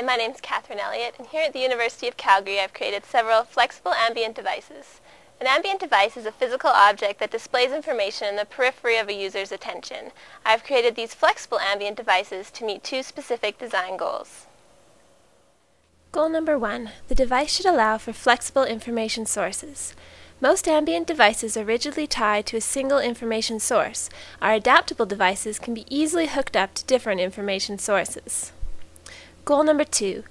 my name is Catherine Elliot, and here at the University of Calgary I've created several flexible ambient devices. An ambient device is a physical object that displays information in the periphery of a user's attention. I've created these flexible ambient devices to meet two specific design goals. Goal number 1. The device should allow for flexible information sources. Most ambient devices are rigidly tied to a single information source. Our adaptable devices can be easily hooked up to different information sources. Goal number 2.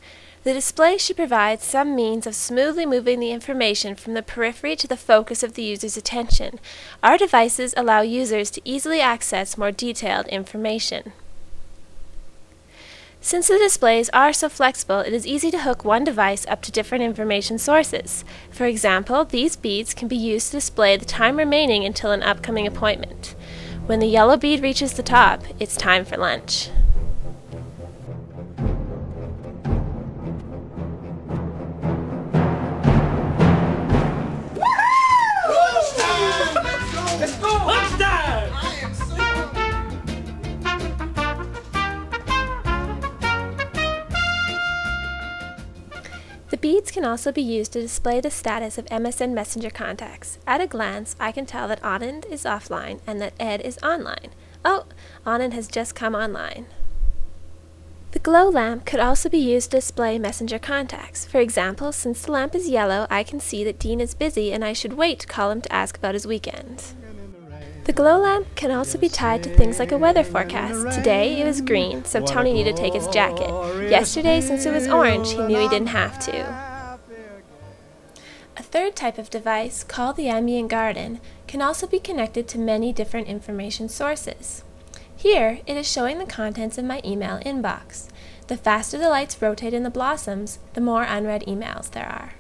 The display should provide some means of smoothly moving the information from the periphery to the focus of the user's attention. Our devices allow users to easily access more detailed information. Since the displays are so flexible, it is easy to hook one device up to different information sources. For example, these beads can be used to display the time remaining until an upcoming appointment. When the yellow bead reaches the top, it's time for lunch. The beads can also be used to display the status of MSN Messenger contacts. At a glance, I can tell that Anand is offline and that Ed is online. Oh, Anand has just come online. The glow lamp could also be used to display Messenger contacts. For example, since the lamp is yellow, I can see that Dean is busy and I should wait to call him to ask about his weekend. The glow lamp can also be tied to things like a weather forecast. Today it was green, so Tony needed to take his jacket. Yesterday, since it was orange, he knew he didn't have to. A third type of device, called the Ambient Garden, can also be connected to many different information sources. Here, it is showing the contents of my email inbox. The faster the lights rotate in the blossoms, the more unread emails there are.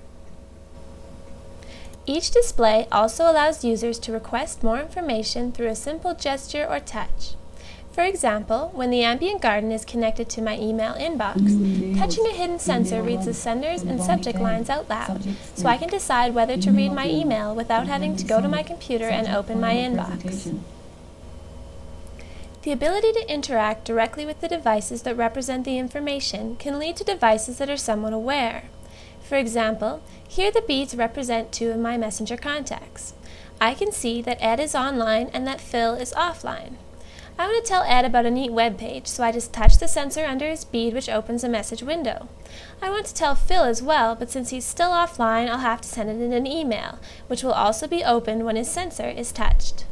Each display also allows users to request more information through a simple gesture or touch. For example, when the Ambient Garden is connected to my email inbox, touching a hidden sensor reads the senders and subject lines out loud, so I can decide whether to read my email without having to go to my computer and open my inbox. The ability to interact directly with the devices that represent the information can lead to devices that are somewhat aware. For example, here the beads represent two of my Messenger contacts. I can see that Ed is online and that Phil is offline. I want to tell Ed about a neat web page, so I just touch the sensor under his bead, which opens a message window. I want to tell Phil as well, but since he's still offline, I'll have to send it in an email, which will also be opened when his sensor is touched.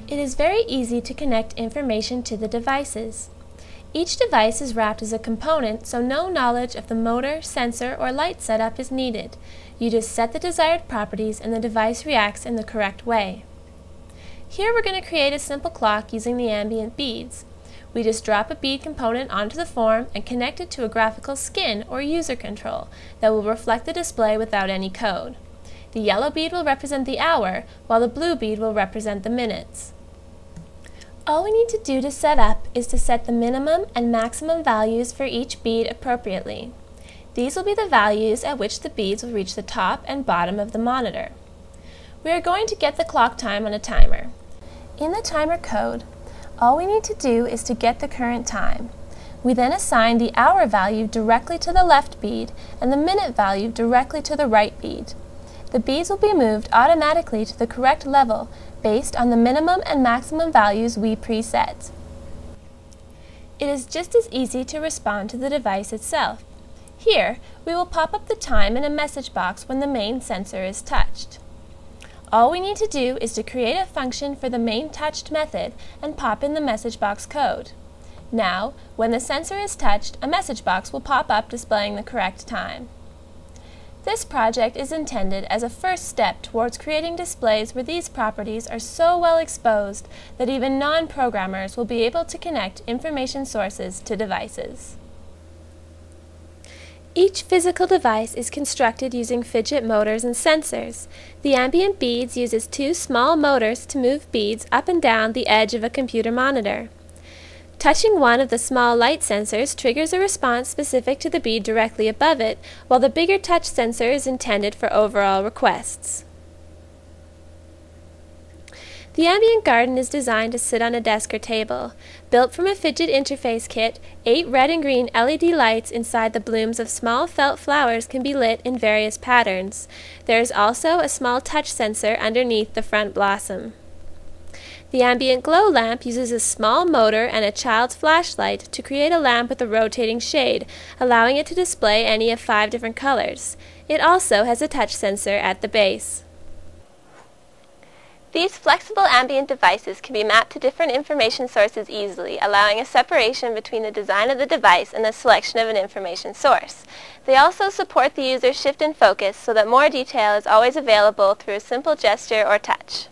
It is very easy to connect information to the devices. Each device is wrapped as a component, so no knowledge of the motor, sensor, or light setup is needed. You just set the desired properties and the device reacts in the correct way. Here we're going to create a simple clock using the ambient beads. We just drop a bead component onto the form and connect it to a graphical skin or user control that will reflect the display without any code. The yellow bead will represent the hour, while the blue bead will represent the minutes. All we need to do to set up is to set the minimum and maximum values for each bead appropriately. These will be the values at which the beads will reach the top and bottom of the monitor. We are going to get the clock time on a timer. In the timer code, all we need to do is to get the current time. We then assign the hour value directly to the left bead and the minute value directly to the right bead. The beads will be moved automatically to the correct level based on the minimum and maximum values we preset. It is just as easy to respond to the device itself. Here, we will pop up the time in a message box when the main sensor is touched. All we need to do is to create a function for the main touched method and pop in the message box code. Now, when the sensor is touched, a message box will pop up displaying the correct time. This project is intended as a first step towards creating displays where these properties are so well exposed that even non-programmers will be able to connect information sources to devices. Each physical device is constructed using fidget motors and sensors. The ambient beads uses two small motors to move beads up and down the edge of a computer monitor. Touching one of the small light sensors triggers a response specific to the bead directly above it, while the bigger touch sensor is intended for overall requests. The Ambient garden is designed to sit on a desk or table. Built from a fidget interface kit, 8 red and green LED lights inside the blooms of small felt flowers can be lit in various patterns. There is also a small touch sensor underneath the front blossom. The Ambient glow lamp uses a small motor and a child's flashlight to create a lamp with a rotating shade, allowing it to display any of 5 different colors. It also has a touch sensor at the base. These flexible Ambient devices can be mapped to different information sources easily, allowing a separation between the design of the device and the selection of an information source. They also support the user's shift and focus so that more detail is always available through a simple gesture or touch.